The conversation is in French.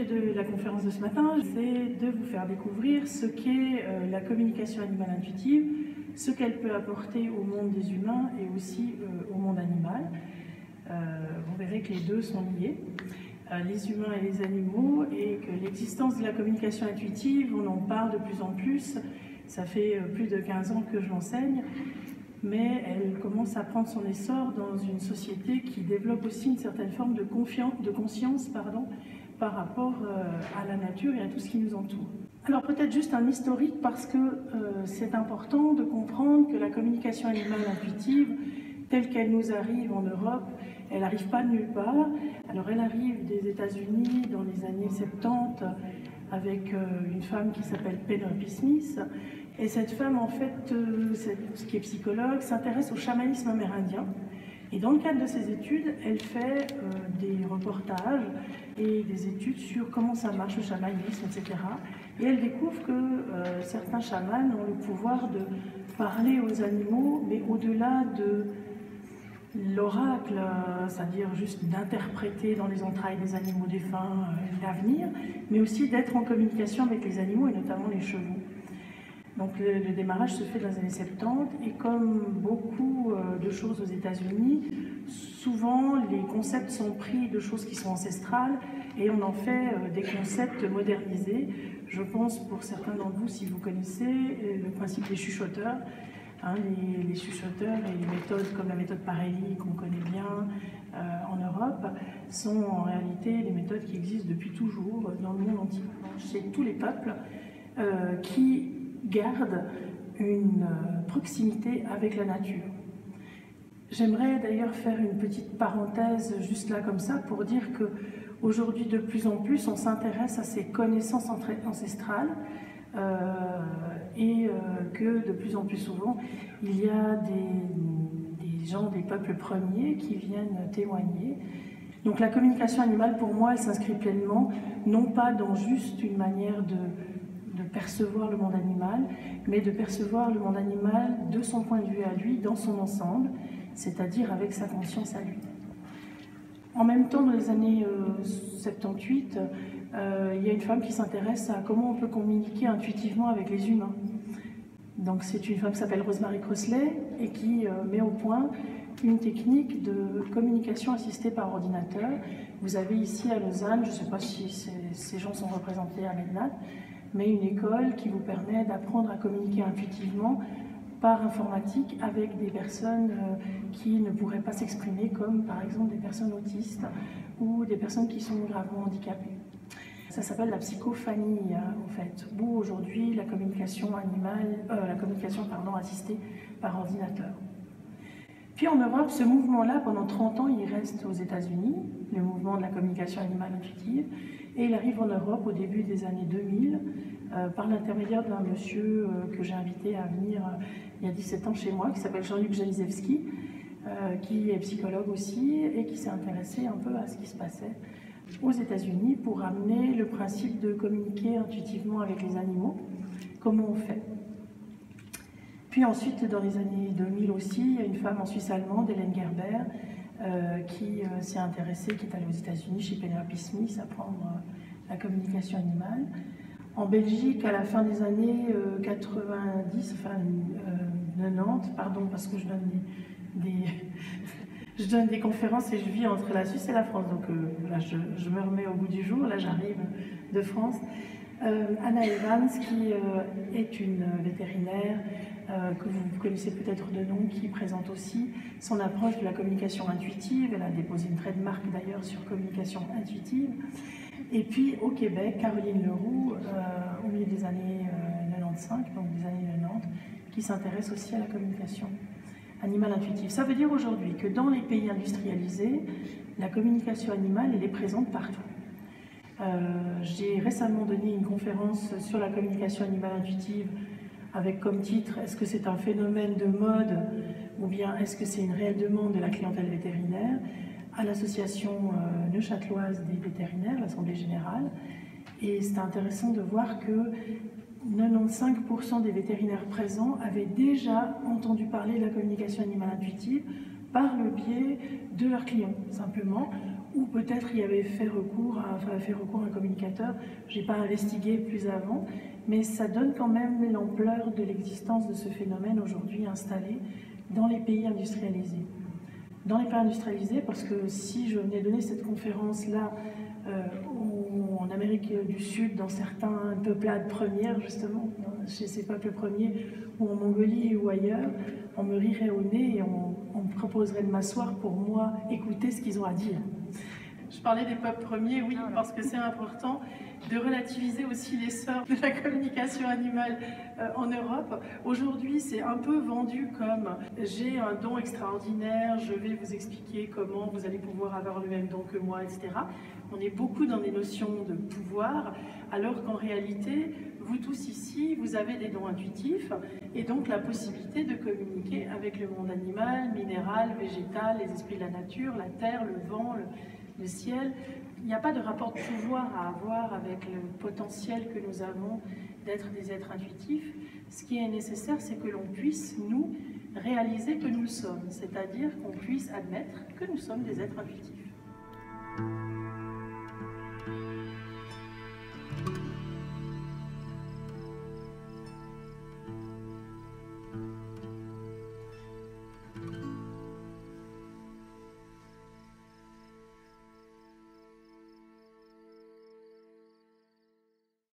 L'objet de la conférence de ce matin, c'est de vous faire découvrir ce qu'est la communication animale intuitive, ce qu'elle peut apporter au monde des humains et aussi au monde animal. Vous verrez que les deux sont liés, les humains et les animaux, et que l'existence de la communication intuitive, on en parle de plus en plus. Ça fait plus de 15 ans que je l'enseigne, mais elle commence à prendre son essor dans une société qui développe aussi une certaine forme de conscience par rapport à la nature et à tout ce qui nous entoure. Alors peut-être juste un historique, parce que c'est important de comprendre que la communication animale intuitive, telle qu'elle nous arrive en Europe, elle n'arrive pas de nulle part. Alors elle arrive des États-Unis dans les années 70 avec une femme qui s'appelle Penelope Smith. Et cette femme, en fait, qui est psychologue, s'intéresse au chamanisme amérindien. Et dans le cadre de ses études, elle fait des reportages et des études sur comment ça marche le chamanisme, etc. Et elle découvre que certains chamans ont le pouvoir de parler aux animaux, mais au-delà de l'oracle, c'est-à-dire juste d'interpréter dans les entrailles des animaux défunts l'avenir, mais aussi d'être en communication avec les animaux et notamment les chevaux. Donc le démarrage se fait dans les années 70, et comme beaucoup de choses aux États-Unis, souvent les concepts sont pris de choses qui sont ancestrales et on en fait des concepts modernisés. Je pense pour certains d'entre vous, si vous connaissez le principe des chuchoteurs, les chuchoteurs et les méthodes comme la méthode Parelli qu'on connaît bien en Europe sont en réalité des méthodes qui existent depuis toujours dans le monde entier, chez tous les peuples qui gardent une proximité avec la nature. J'aimerais d'ailleurs faire une petite parenthèse juste là comme ça pour dire qu'aujourd'hui de plus en plus on s'intéresse à ces connaissances ancestrales et que de plus en plus souvent il y a des gens, des peuples premiers qui viennent témoigner. Donc la communication animale pour moi elle s'inscrit pleinement non pas dans juste une manière de percevoir le monde animal, mais de percevoir le monde animal de son point de vue à lui, dans son ensemble, c'est-à-dire avec sa conscience à lui. En même temps, dans les années 78, il y a une femme qui s'intéresse à comment on peut communiquer intuitivement avec les humains. Donc c'est une femme qui s'appelle Rosemary Crossley et qui met au point une technique de communication assistée par ordinateur. Vous avez ici à Lausanne, je ne sais pas si ces gens sont représentés à Mednat, mais une école qui vous permet d'apprendre à communiquer intuitivement par informatique avec des personnes qui ne pourraient pas s'exprimer, comme par exemple des personnes autistes ou des personnes qui sont gravement handicapées. Ça s'appelle la psychophanie, en fait, où aujourd'hui la communication assistée par ordinateur. Puis en Europe, ce mouvement-là, pendant 30 ans, il reste aux États-Unis, le mouvement de la communication animale intuitive, et il arrive en Europe au début des années 2000, par l'intermédiaire d'un monsieur que j'ai invité à venir il y a 17 ans chez moi, qui s'appelle Jean-Luc Janizewski, qui est psychologue aussi, et qui s'est intéressé un peu à ce qui se passait aux États-Unis pour amener le principe de communiquer intuitivement avec les animaux, comment on fait. Puis ensuite, dans les années 2000 aussi, il y a une femme en Suisse allemande, Hélène Gerber, qui s'est intéressée, qui est allée aux États-Unis chez Penelope Smith apprendre la communication animale. En Belgique, à la fin des années 90, enfin 90, pardon, parce que je donne des conférences et je vis entre la Suisse et la France, donc là je me remets au goût du jour, là j'arrive de France. Anna Evans, qui est une vétérinaire que vous connaissez peut-être de nom, qui présente aussi son approche de la communication intuitive. Elle a déposé une trademark d'ailleurs sur communication intuitive. Et puis au Québec, Caroline Leroux, au milieu des années 95, donc des années 90, qui s'intéresse aussi à la communication animale intuitive. Ça veut dire aujourd'hui que dans les pays industrialisés, la communication animale, elle est présente partout. J'ai récemment donné une conférence sur la communication animale intuitive avec comme titre « Est-ce que c'est un phénomène de mode ou bien est-ce que c'est une réelle demande de la clientèle vétérinaire ?» à l'association neuchâteloise des vétérinaires, l'Assemblée Générale. Et c'est intéressant de voir que 95% des vétérinaires présents avaient déjà entendu parler de la communication animale intuitive par le biais de leurs clients, simplement, ou peut-être il avait fait recours à un communicateur. Je n'ai pas investigué plus avant, mais ça donne quand même l'ampleur de l'existence de ce phénomène aujourd'hui installé dans les pays industrialisés. Dans les pays industrialisés, parce que si je venais donner cette conférence-là en Amérique du Sud, dans certains peuplades premières, justement, chez ces peuples premiers, ou en Mongolie ou ailleurs, on me rirait au nez et on me proposerait de m'asseoir pour moi écouter ce qu'ils ont à dire. Je parlais des peuples premiers, oui, parce que c'est important de relativiser aussi l'essor de la communication animale en Europe. Aujourd'hui, c'est un peu vendu comme « j'ai un don extraordinaire, je vais vous expliquer comment vous allez pouvoir avoir le même don que moi, etc. » On est beaucoup dans des notions de pouvoir, alors qu'en réalité, vous tous ici, vous avez des dons intuitifs et donc la possibilité de communiquer avec le monde animal, minéral, végétal, les esprits de la nature, la terre, le vent, le ciel. Il n'y a pas de rapport de pouvoir à avoir avec le potentiel que nous avons d'être des êtres intuitifs. Ce qui est nécessaire, c'est que l'on puisse, nous, réaliser que nous le sommes, c'est-à-dire qu'on puisse admettre que nous sommes des êtres intuitifs.